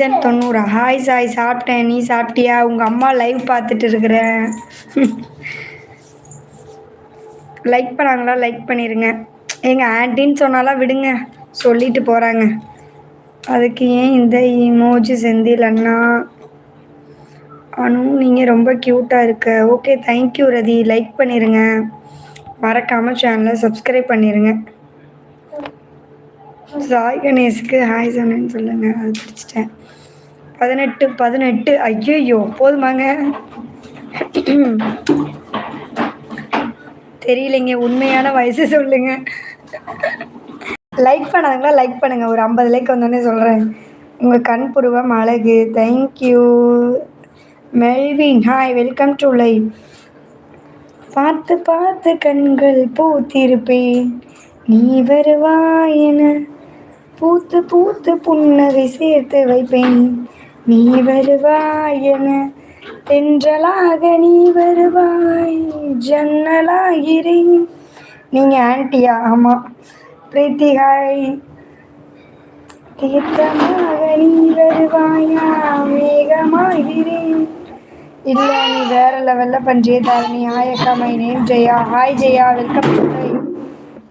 90. Hi Sai, சாப்பிட்டேன். நீ சாப்பிட்டியா? உங்க அம்மா லைவ் பார்த்துட்டு இருக்கிறேன். லைக் பண்ணாங்களா? லைக் பண்ணிருங்க. எங்க ஆன்ட்டின்னு சொன்னாலாம் விடுங்க, சொல்லிட்டு போறாங்க. அதுக்கு ஏன் இந்த இமோஜி செந்தில் அண்ணா? அனு நீங்க ரொம்ப கியூட்டா இருக்க. ஓகே, தேங்க்யூ ரதி. லைக் பண்ணிருங்க, மறக்காம சேனலை சப்ஸ்கிரைப் பண்ணிருங்க. சாய் கணேஷுக்கு ஹாய் சொன்னேன்னு சொல்லுங்க. அது பிடிச்சிட்டேன். 18 ஐயோ போதுமாங்க? தெரியலைங்க, உண்மையான வயசு சொல்லுங்க. லைக் பண்ணாங்களா? லைக் பண்ணுங்க. ஒரு 50 லைக் வந்தோடனே சொல்கிறேன். உங்கள் கண் புருவம் அழகு. Thank you Melvin. Hi, welcome to live. பார்த்து பார்த்து கண்கள் பூத்திருப்பேன், நீ வருவாய் என. பூத்து பூத்து புன்னகை சேர்த்து வைப்பேன், நீ வருவாய் என. தென்றலாக நீ வருவாய், ஜன்னலாகிறேன். நீங்கள் ஆன்ட்டியா? ஆமாம். பிரீத்தி ஹாய். தீர்த்தமாக நீ வருவாயா, மேகமாகிறேன். இல்லை, நீ வேற லெவலில் பண்ணுறிய தாரணி. ஹாய் அக்கா, my name Jaya. Hi Jaya, welcome to live.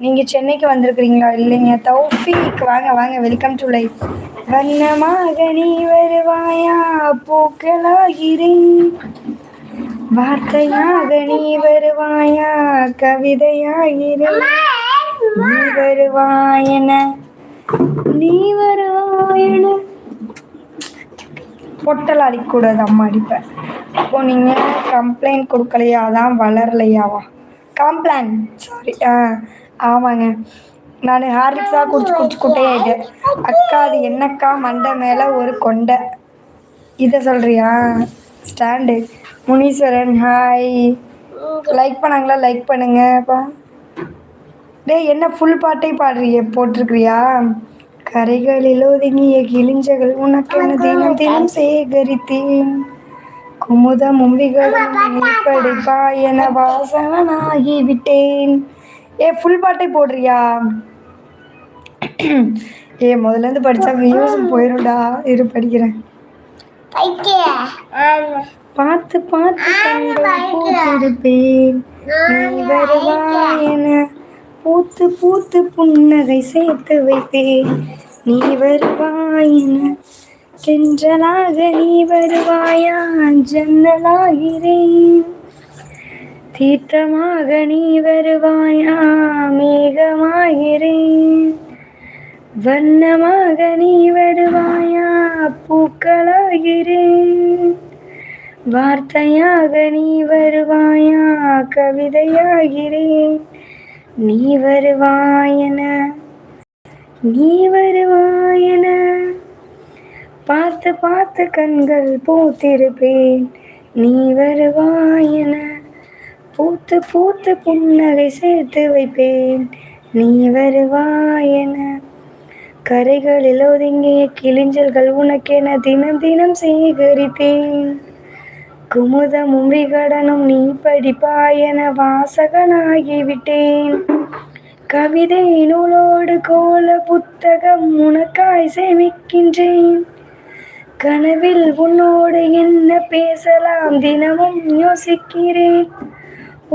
நீங்கள் சென்னைக்கு வந்திருக்கிறீங்களா? இல்லைங்க. தௌஃபீக் வாங்க வாங்க, வெல்கம் டு லைவ். வண்ணமாக நீ வருவாயா, பூக்களாகிறேன். வார்த்தையாக நீ வருவாயா, கவிதையாகிறேன். நீ வருவாயன, நீ வருவாயன. பொட்டல் அடிக்கூடாது, அம்மா அடிப்பேன். அப்போ நீங்கள் கம்ப்ளைண்ட் கொடுக்கலையா? அதான் வளரலையாவா? Complaint, sorry. ஆமாங்க, நான் ஹார்லிக்ஸாக குடிச்சு குட்டையாயிட்டேன். அக்கா அது என்னக்கா மண்டை மேலே ஒரு கொண்டை, இதை சொல்கிறியா? ஸ்டாண்டு. முனீஸ்வரன் ஹாய். லைக் பண்ணாங்களா? லைக் பண்ணுங்கப்பா. டேய், என்ன ஃபுல் பாட்டை போட்டிருக்கிறியா? கரைகளில் ஒதுங்கிய கிளிஞ்சகள் உனக்கென தினம் தினம் சேகரித்தேன். குமுதமும் விகடனும் நீ படிப்பாய் என வாசகனாகிவிட்டேன். ஃபுல் பாட்டை போடுறியா? முதல்லேருந்து படித்தா வியூஸ் போயிடும்டா. இரு படிக்கிறேன். பார்த்து பார்த்து கண்கள் பூத்திருப்பேன், நீ வருவாய் என. பூத்து பூத்து புன்னகை சேர்த்து வைப்பேன், நீ வருவாய் என. தென்றலாக நீ வருவாயா, ஜன்னலாகிறேன். தீர்த்தமாக நீ வருவாயா, மேகமாகிறேன். வண்ணமாக நீ வருவாயா, பூக்களாகிறேன். வார்த்தையாக நீ வருவாயா, கவிதையாகிறேன். நீ வருவாயன, நீ வருவாயன. பார்த்து பார்த்து கண்கள் பூத்திருப்பேன், நீ வருவாயன. பூத்து பூத்து புன்னகை சேர்த்து வைப்பேன், நீ வருவாயன. கரைகளில் ஒதுங்கிய கிளிஞ்சல்கள் உனக்கென தினம் தினம் சேகரித்தேன். குமுதமும் விகடனும் நீ படிப்பாயென வாசகனாகிவிட்டேன். கவிதை நூலோடு கோல புத்தகம் உனக்காய் சேமிக்கின்றேன். கனவில் உன்னோடு என்ன பேசலாம் தினமும் யோசிக்கிறேன்.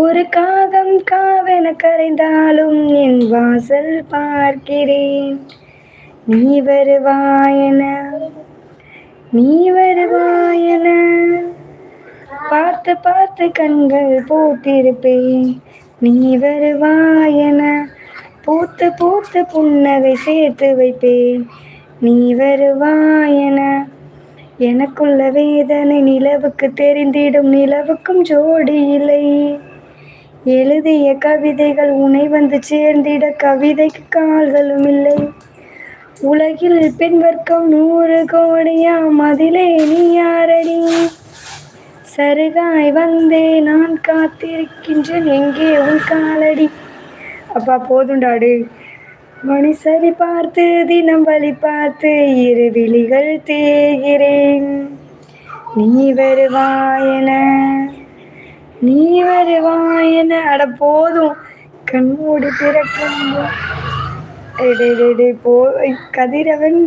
ஒரு காகம் காவென கரைந்தாலும் என் வாசல் பார்க்கிறேன். நீ வருவாயன, நீ வருவாயன. பார்த்து பார்த்து கண்கள் பூத்திருப்பேன், நீ வருவாயன. பூத்து பூத்து புன்னகை சேர்த்து வைப்பேன், நீ வருவாயன. எனக்குள்ள வேதனை நிலவுக்கு தெரிந்திடும், நிலவுக்கும் ஜோடி இல்லை. எழுதிய கவிதைகள் உன்னை வந்து சேர்ந்திட, கவிதைக்கு கால்களும் இல்லை. உலகில் பெண் வர்க்கம் 100 கோடியாம், அதிலே நீ யாரடி? சருகாய் வந்தே நான் காத்திருக்கின்றேன், எங்கே உன் காலடி? அப்பா போதுண்டாடு. மணி சரி பார்த்து தினம் வழி பார்த்து இரு விழிகள் தேய்கிறேன். நீ வருவாயன, நீ வருவாயன. அட போதும், கண்மூடி திறக்கும். கதிரவன்